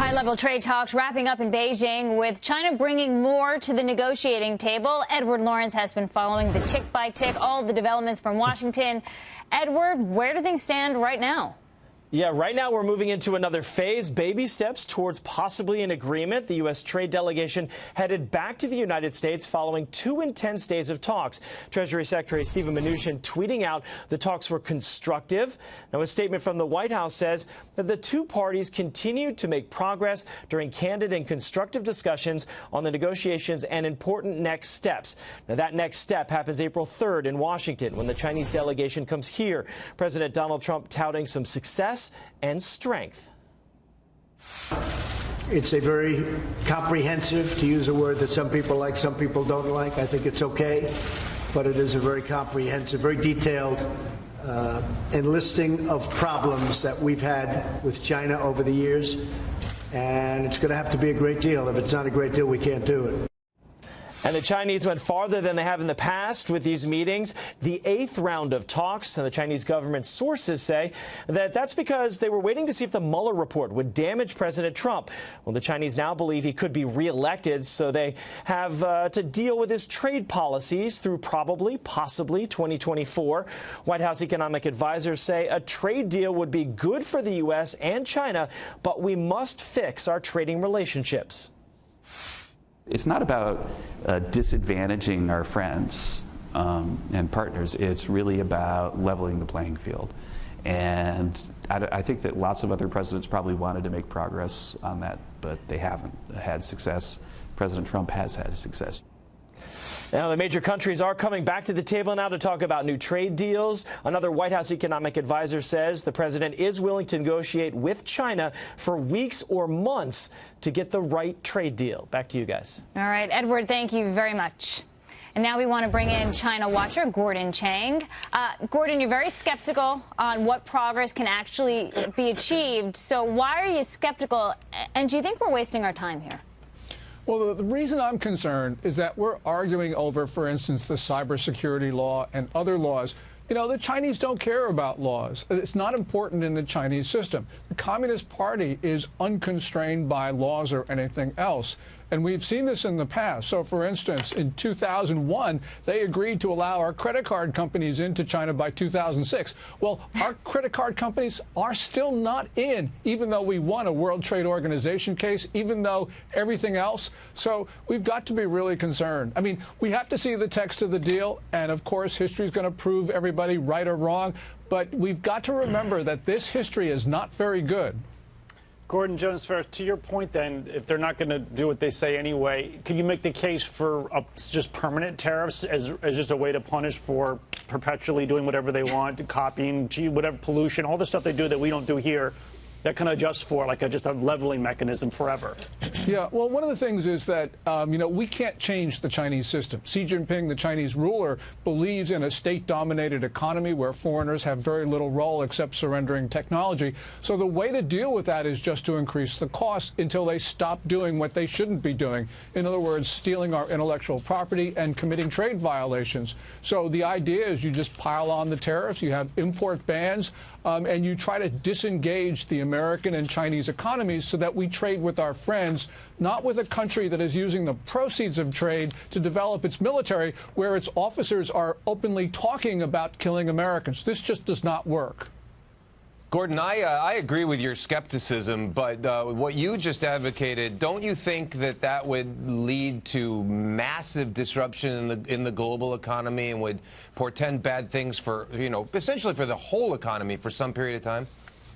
High-level trade talks wrapping up in Beijing, with China bringing more to the negotiating table. Edward Lawrence has been following the tick-by-tick, all of the developments from Washington. Edward, where do things stand right now? Yeah, right now we're moving into another phase, baby steps towards possibly an agreement. The U.S. trade delegation headed back to the United States following 2 intense days of talks. Treasury Secretary Steven Mnuchin tweeting out the talks were constructive. Now, a statement from the White House says that the two parties continued to make progress during candid and constructive discussions on the negotiations and important next steps. Now, that next step happens April 3rd in Washington when the Chinese delegation comes here. President Donald Trump touting some success and strength. It's a very comprehensive, to use a word that some people like, some people don't like. I think it's okay, but it is a very comprehensive, very detailed enlisting of problems that we've had with China over the years, and it's going to have to be a great deal. If it's not a great deal, we can't do it. And the Chinese went farther than they have in the past with these meetings, the 8th round of talks. And the Chinese government sources say that that's because they were waiting to see if the Mueller report would damage President Trump. Well, the Chinese now believe he could be reelected, so they have to deal with his trade policies through possibly 2024. White House economic advisors say a trade deal would be good for the U.S. and China, but we must fix our trading relationships. It's not about disadvantaging our friends and partners. It's really about leveling the playing field. And I think that lots of other presidents probably wanted to make progress on that, but they haven't had success. President Trump has had success. Now, the major countries are coming back to the table now to talk about new trade deals. Another White House economic advisor says the president is willing to negotiate with China for weeks or months to get the right trade deal. Back to you guys. All right, Edward, thank you very much. And now we want to bring in China watcher Gordon Chang. Gordon, you're very skeptical on what progress can actually be achieved. So why are you skeptical? And do you think we're wasting our time here? Well, the reason I'm concerned is that we're arguing over, for instance, the cybersecurity law and other laws. You know, the Chinese don't care about laws. It's not important in the Chinese system. The Communist Party is unconstrained by laws or anything else. And we've seen this in the past. So, for instance, in 2001, they agreed to allow our credit card companies into China by 2006. Well, our credit card companies are still not in, even though we won a World Trade Organization case, even though everything else. So we've got to be really concerned. I mean, we have to see the text of the deal. And, of course, history is going to prove everybody right or wrong. But we've got to remember that this history is not very good. Gordon Jones, to your point, then, if they're not going to do what they say anyway, can you make the case for just permanent tariffs as just a way to punish for perpetually doing whatever they want, copying, whatever pollution, all the stuff they do that we don't do here, that can adjust for like just a leveling mechanism forever? Yeah, well, one of the things is that, you know, we can't change the Chinese system. Xi Jinping, the Chinese ruler, believes in a state-dominated economy where foreigners have very little role except surrendering technology. So the way to deal with that is just to increase the cost until they stop doing what they shouldn't be doing. In other words, stealing our intellectual property and committing trade violations. So the idea is you just pile on the tariffs, you have import bans, and you try to disengage the American and Chinese economies so that we trade with our friends, not with a country that is using the proceeds of trade to develop its military, where its officers are openly talking about killing Americans. This just does not work. Gordon, I agree with your skepticism, but what you just advocated, don't you think that that would lead to massive disruption in the global economy and would portend bad things for, you know, essentially for the whole economy for some period of time?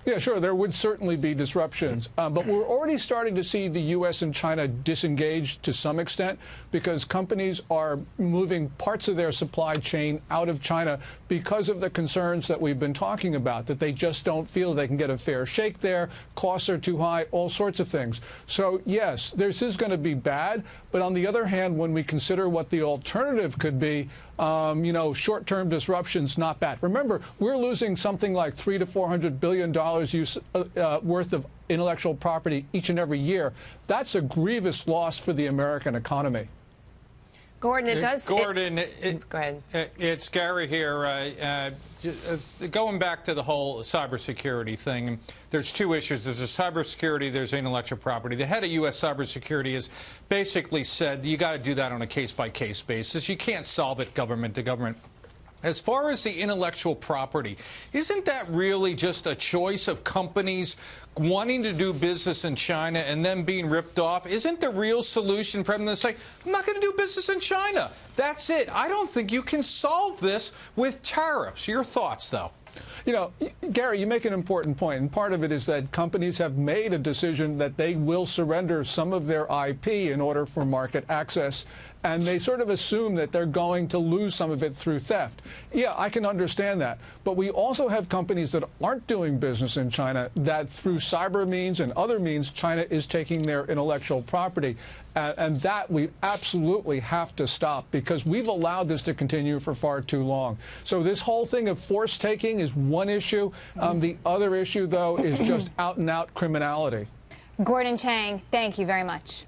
Yeah, sure. There would certainly be disruptions. But we're already starting to see the U.S. and China disengage to some extent because companies are moving parts of their supply chain out of China because of the concerns that we've been talking about, that they just don't feel they can get a fair shake there, costs are too high, all sorts of things. So, yes, this is going to be bad. But on the other hand, when we consider what the alternative could be, you know, short-term disruptions, not bad. Remember, we're losing something like $300 to $400 billion worth of intellectual property each and every year. That's a grievous loss for the American economy. Gordon, it does. Gordon, go ahead. It's Gary here. Going back to the whole cybersecurity thing, there's two issues. There's cybersecurity, there's intellectual property. The head of U.S. cybersecurity has basically said you got to do that on a case-by-case basis. You can't solve it government to government. As far as the intellectual property, isn't that really just a choice of companies wanting to do business in China and then being ripped off? Isn't the real solution for them to say, I'm not going to do business in China? That's it. I don't think you can solve this with tariffs. Your thoughts, though? You know, Gary, you make an important point, and part of it is that companies have made a decision that they will surrender some of their IP in order for market access, and they sort of assume that they're going to lose some of it through theft. Yeah, I can understand that. But we also have companies that aren't doing business in China that through cyber means and other means, China is taking their intellectual property. And that we absolutely have to stop, because we've allowed this to continue for far too long. So this whole thing of force taking is one issue. The other issue, though, is just out-and-out criminality. Gordon Chang, thank you very much.